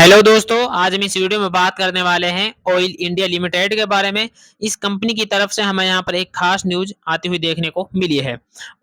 Hello दोस्तों, आज हम इस वीडियो में बात करने वाले हैं ऑयल इंडिया लिमिटेड के बारे में। इस कंपनी की तरफ से हमें यहाँ पर एक खास न्यूज आती हुई देखने को मिली है।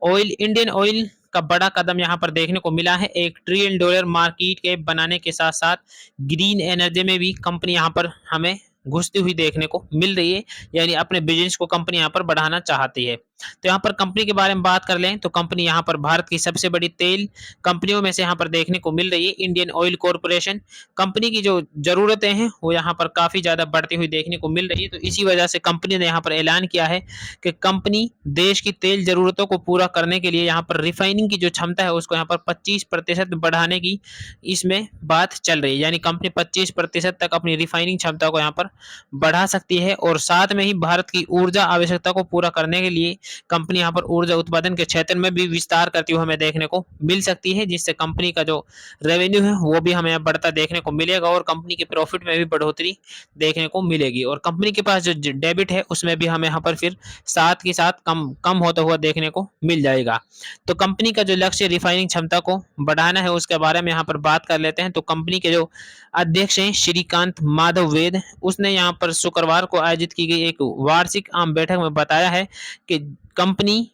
ऑयल इंडियन ऑयल का बड़ा कदम यहाँ पर देखने को मिला है। $1 ट्रिलियन मार्केट कैप बनाने के साथ साथ ग्रीन एनर्जी में भी कंपनी यहाँ पर हमें घुसती हुई देखने को मिल रही है। यानी अपने बिजनेस को कंपनी यहाँ पर बढ़ाना चाहती है। तो यहाँ पर कंपनी के बारे में बात कर लें तो कंपनी यहाँ पर भारत की सबसे बड़ी तेल कंपनियों में से यहाँ पर देखने को मिल रही है। इंडियन ऑयल कॉरपोरेशन कंपनी की जो ज़रूरतें हैं वो यहाँ पर काफ़ी ज़्यादा बढ़ती हुई देखने को मिल रही है। तो इसी वजह से कंपनी ने यहाँ पर ऐलान किया है कि कंपनी देश की तेल ज़रूरतों को पूरा करने के लिए यहाँ पर रिफाइनिंग की जो क्षमता है उसको यहाँ पर 25% बढ़ाने की इसमें बात चल रही है। यानी कंपनी 25% तक अपनी रिफाइनिंग क्षमता को यहाँ पर बढ़ा सकती है। और साथ में ही भारत की ऊर्जा आवश्यकता को पूरा करने के लिए कंपनी यहाँ पर ऊर्जा उत्पादन के क्षेत्र में भी विस्तार करती हुई हमें देखने को मिल सकती है, जिससे कंपनी का जो रेवेन्यू है वो भी हमें बढ़ता देखने को मिलेगा और कंपनी के प्रॉफिट में भी बढ़ोतरी देखने को मिलेगी। और कंपनी के पास जो डेबिट है उसमें भी हमें यहाँ पर फिर साथ के साथ कम कम होता हुआ देखने को मिल जाएगा। तो कंपनी का जो लक्ष्य रिफाइनिंग क्षमता को बढ़ाना है उसके बारे में यहाँ पर बात कर लेते हैं। तो कंपनी के जो अध्यक्ष हैं श्रीकांत माधव वेद, उसने यहाँ पर शुक्रवार को आयोजित की गई एक वार्षिक आम बैठक में बताया है कि कंपनी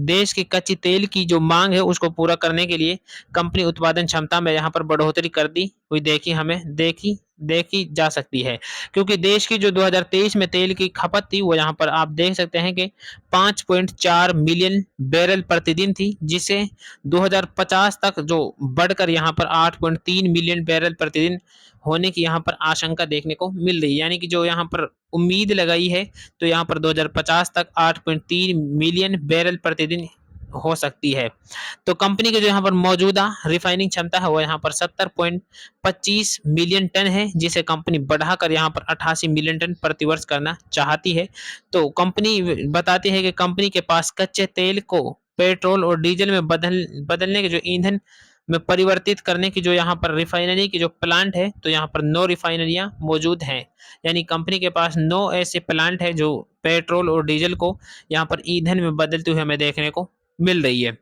देश की कच्ची तेल की जो मांग है उसको पूरा करने के लिए कंपनी उत्पादन क्षमता में यहाँ पर बढ़ोतरी कर दी हुई देखी देखी जा सकती है। क्योंकि देश की जो 2023 में तेल की खपत थी वो यहाँ पर आप देख सकते हैं कि 5.4 मिलियन बैरल प्रतिदिन थी, जिसे 2050 तक जो बढ़कर यहाँ पर 8.3 मिलियन बैरल प्रतिदिन होने की यहाँ पर आशंका देखने को मिल रही है। यानी कि जो यहाँ पर उम्मीद लगाई है तो यहाँ पर 2050 तक 8.3 मिलियन बैरल प्रतिदिन हो सकती है। तो कंपनी के जो यहाँ पर मौजूदा रिफाइनिंग क्षमता है वो यहाँ पर 70.25 मिलियन टन है, जिसे कंपनी बढ़ाकर यहाँ पर 88 मिलियन टन प्रतिवर्ष करना चाहती है। तो कंपनी बताती है कि कंपनी के पास कच्चे तेल को पेट्रोल और डीजल में बदलने के जो ईंधन में परिवर्तित करने की जो यहाँ पर रिफाइनरी की जो प्लांट है तो यहाँ पर 9 रिफाइनरियाँ मौजूद हैं। यानी कंपनी के पास 9 ऐसे प्लांट है जो पेट्रोल और डीजल को यहाँ पर ईंधन में बदलते हुए हमें देखने को मिल रही है।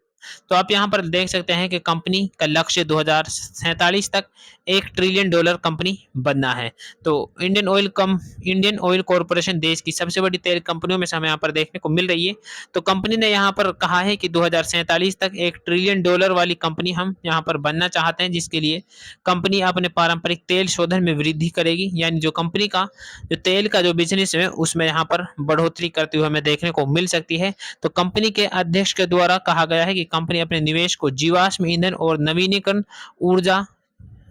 तो आप यहाँ पर देख सकते हैं कि कंपनी का लक्ष्य 2047 तक $1 ट्रिलियन कंपनी बनना है। तो इंडियन ऑयल कॉरपोरेशन देश की सबसे बड़ी तेल कंपनियों में से हमें यहाँ पर देखने को मिल रही है। तो कंपनी ने यहाँ पर कहा है कि 2047 तक $1 ट्रिलियन वाली कंपनी हम यहाँ पर बनना चाहते हैं, जिसके लिए कंपनी अपने पारंपरिक तेल शोधन में वृद्धि करेगी। यानी जो कंपनी का जो तेल का जो बिजनेस है उसमें यहाँ पर बढ़ोतरी करते हुए हमें देखने को मिल सकती है। तो कंपनी के अध्यक्ष के द्वारा कहा गया है कि कंपनी अपने निवेश को जीवाश्म ईंधन और नवीनीकरण ऊर्जा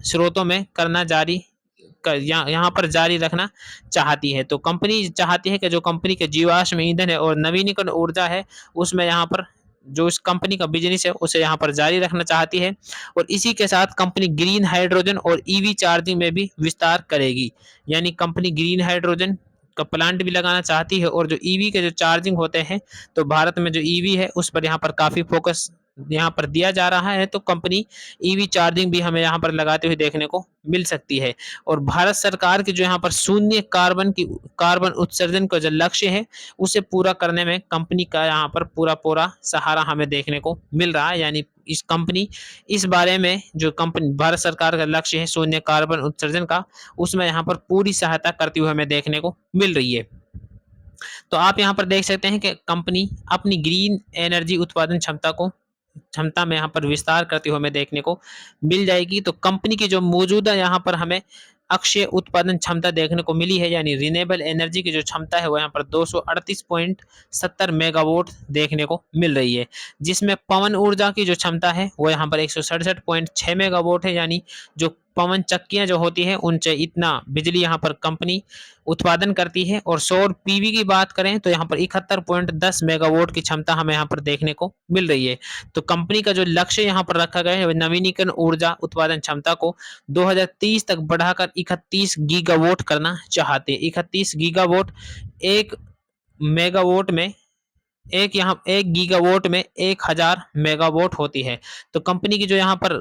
स्रोतों में करना यहाँ पर जारी रखना चाहती है। तो कंपनी चाहती है कि जो कंपनी के जीवाश्म ईंधन है और नवीनीकरण ऊर्जा है उसमें यहाँ पर जो इस कंपनी का बिजनेस है उसे यहाँ पर जारी रखना चाहती है। और इसी के साथ कंपनी ग्रीन हाइड्रोजन और ईवी चार्जिंग में भी विस्तार करेगी। यानी कंपनी ग्रीन हाइड्रोजन का प्लांट भी लगाना चाहती है और जो ईवी के जो चार्जिंग होते हैं तो भारत में जो ईवी है उस पर यहाँ पर काफ़ी फोकस यहाँ पर दिया जा रहा है। तो कंपनी ईवी चार्जिंग भी हमें यहाँ पर लगाते हुए देखने को मिल सकती है। और भारत सरकार की जो यहाँ पर शून्य कार्बन उत्सर्जन का जो लक्ष्य है उसे पूरा करने में कंपनी का यहाँ पर पूरा पूरा सहारा हमें देखने को मिल रहा है। यानी इस कंपनी इस बारे में जो कंपनी भारत सरकार का लक्ष्य है शून्य कार्बन उत्सर्जन का, उसमें यहाँ पर पूरी सहायता करती हुई हमें देखने को मिल रही है। तो आप यहाँ पर देख सकते हैं कि कंपनी अपनी ग्रीन एनर्जी उत्पादन क्षमता में यहाँ पर विस्तार करते हुए हमें देखने को मिल जाएगी। तो कंपनी की जो मौजूदा यहाँ पर हमें अक्षय उत्पादन क्षमता देखने को मिली है, यानी रिन्यूएबल एनर्जी की जो क्षमता है वो यहाँ पर 238.70 मेगावाट देखने को मिल रही है, जिसमें पवन ऊर्जा की जो क्षमता है वो यहाँ पर 167.6 मेगावाट है। यानी जो पवन चक्कियां जो होती है उनसे इतना बिजली यहाँ पर कंपनी उत्पादन करती है। और सौर पीवी की बात करें तो यहाँ पर 71.10 मेगावाट की क्षमता हमें यहाँ पर देखने को मिल रही है। तो कंपनी का जो लक्ष्य यहाँ पर रखा गया है नवीनीकरण ऊर्जा उत्पादन क्षमता को 2030 तक बढ़ाकर 31 गीगावाट करना चाहते हैं। 31 गीगावाट एक मेगावाट में एक गीगावाट में 1000 मेगावाट होती है। तो कंपनी की जो यहाँ पर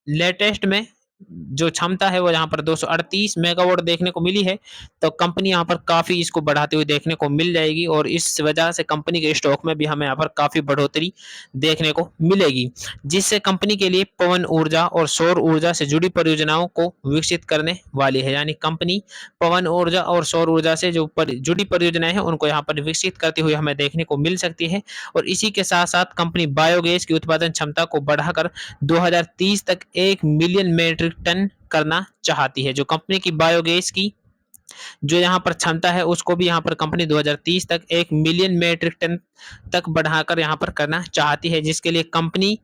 लेटेस्ट में जो क्षमता है वो यहाँ पर 238 मेगावाट देखने को मिली है। तो कंपनी यहाँ पर काफ़ी इसको बढ़ाते हुए देखने को मिल जाएगी और इस वजह से कंपनी के स्टॉक में भी हमें यहाँ पर काफ़ी बढ़ोतरी देखने को मिलेगी, जिससे कंपनी के लिए पवन ऊर्जा और सौर ऊर्जा से जुड़ी परियोजनाओं को विकसित करने वाली है। यानी कंपनी पवन ऊर्जा और सौर ऊर्जा से जो जुड़ी परियोजनाएं हैं उनको यहाँ पर विकसित करती हुई हमें देखने को मिल सकती है। और इसी के साथ साथ कंपनी बायोगैस की उत्पादन क्षमता को बढ़ाकर 2030 तक 1 मिलियन मीट्रिक टन करना चाहती है। जो कंपनी की बायोगैस की जो यहाँ पर क्षमता है उसको भी यहाँ पर कंपनी 2030 तक 1 मिलियन मीट्रिक टन तक बढ़ाकर यहाँ पर करना चाहती है, जिसके लिए कंपनी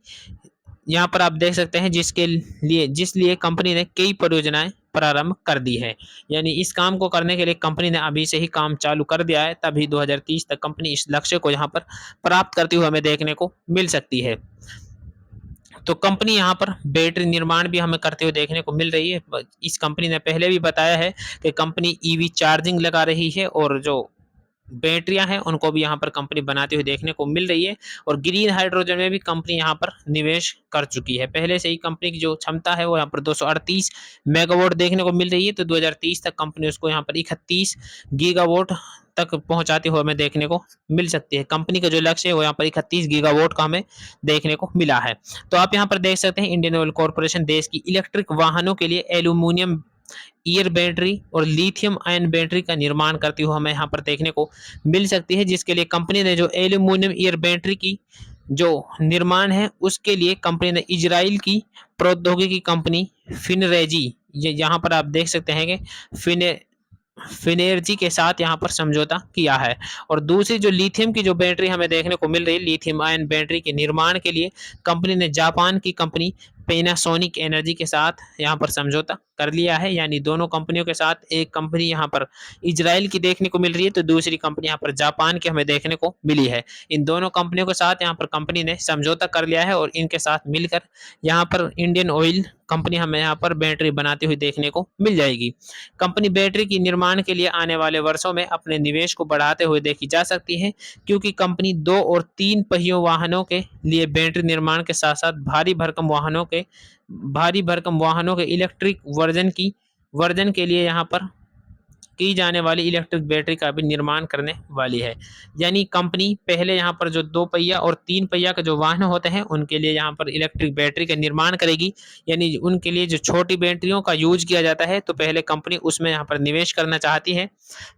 यहाँ पर आप देख सकते हैं जिस लिए कंपनी ने कई परियोजनाएं प्रारंभ कर दी है। यानी इस काम को करने के लिए कंपनी ने अभी से ही काम चालू कर दिया है, तभी 2030 तक कंपनी इस लक्ष्य को यहाँ पर प्राप्त करती हुई हमें देखने को मिल सकती है। तो कंपनी यहाँ पर बैटरी निर्माण भी हमें करते हुए देखने को मिल रही है। इस कंपनी ने पहले भी बताया है कि कंपनी ईवी चार्जिंग लगा रही है और जो बैटरियां हैं उनको भी यहाँ पर कंपनी बनाती हुई देखने को मिल रही है। और ग्रीन हाइड्रोजन में भी कंपनी यहाँ पर निवेश कर चुकी है। पहले से ही कंपनी की जो क्षमता है वो यहाँ पर 238 मेगावाट देखने को मिल रही है। तो 2030 तक कंपनी उसको यहाँ पर 31 गीगावाट तक पहुंचाते हुए हमें देखने को मिल सकती है। कंपनी का जो लक्ष्य है वो यहाँ पर 31 गीगावाट का हमें देखने को मिला है। तो आप यहाँ पर देख सकते हैं इंडियन ऑयल कॉर्पोरेशन देश की इलेक्ट्रिक वाहनों के लिए एल्यूमिनियम ईयर बैटरी और लिथियम आयन बैटरी का निर्माण करती हुई हमें यहाँ पर देखने को मिल सकती है, जिसके लिए कंपनी ने जो एल्यूमिनियम ईयर बैटरी की जो निर्माण है उसके लिए कंपनी ने इजराइल की प्रौद्योगिकी कंपनी फिनरेजी, ये यहाँ पर आप देख सकते हैं कि फिनेर्जी के साथ यहाँ पर समझौता किया है। और दूसरी जो लिथियम की जो बैटरी हमें देखने को मिल रही है, लिथियम आयन बैटरी के निर्माण के लिए कंपनी ने जापान की कंपनी पैनासोनिक एनर्जी के साथ यहाँ पर समझौता कर लिया है। यानी दोनों कंपनियों के साथ एक कंपनी यहाँ पर इजराइल की देखने को मिल रही है तो दूसरी कंपनी यहाँ पर जापान की हमें देखने को मिली है। इन दोनों कंपनियों के साथ यहाँ पर कंपनी ने समझौता कर लिया है और इनके साथ मिलकर यहाँ पर इंडियन ऑयल कंपनी हमें यहाँ पर बैटरी बनाती हुई देखने को मिल जाएगी। कंपनी बैटरी की निर्माण के लिए आने वाले वर्षों में अपने निवेश को बढ़ाते हुए देखी जा सकती है, क्योंकि कंपनी 2 और 3 पहियों वाहनों के लिए बैटरी निर्माण के साथ साथ भारी भरकम वाहनों के इलेक्ट्रिक वर्जन के लिए यहाँ पर की जाने वाली इलेक्ट्रिक बैटरी का भी निर्माण करने वाली है। यानी कंपनी पहले यहाँ पर जो 2 पहिया और 3 पहिया के जो वाहन होते हैं उनके लिए यहाँ पर इलेक्ट्रिक बैटरी का निर्माण करेगी। यानी उनके लिए जो छोटी बैटरियों का यूज किया जाता है तो पहले कंपनी उसमें यहाँ पर निवेश करना चाहती है,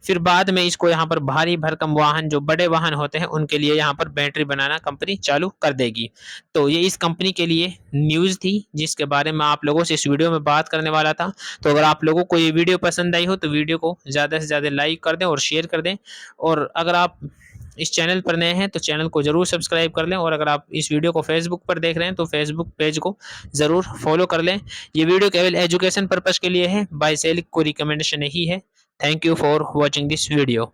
फिर बाद में इसको यहाँ पर भारी भरकम वाहन जो बड़े वाहन होते हैं उनके लिए यहाँ पर बैटरी बनाना कंपनी चालू कर देगी। तो ये इस कंपनी के लिए न्यूज़ थी जिसके बारे में आप लोगों से इस वीडियो में बात करने वाला था। तो अगर आप लोगों को ये वीडियो पसंद आई हो तो वीडियो को ज़्यादा से ज़्यादा लाइक कर दें और शेयर कर दें। और अगर आप इस चैनल पर नए हैं तो चैनल को ज़रूर सब्सक्राइब कर लें। और अगर आप इस वीडियो को फेसबुक पर देख रहे हैं तो फेसबुक पेज को ज़रूर फॉलो कर लें। ये वीडियो केवल एजुकेशन पर्पज़ के लिए है, बाय सेल कोई रिकमेंडेशन नहीं है। Thank you for watching this video.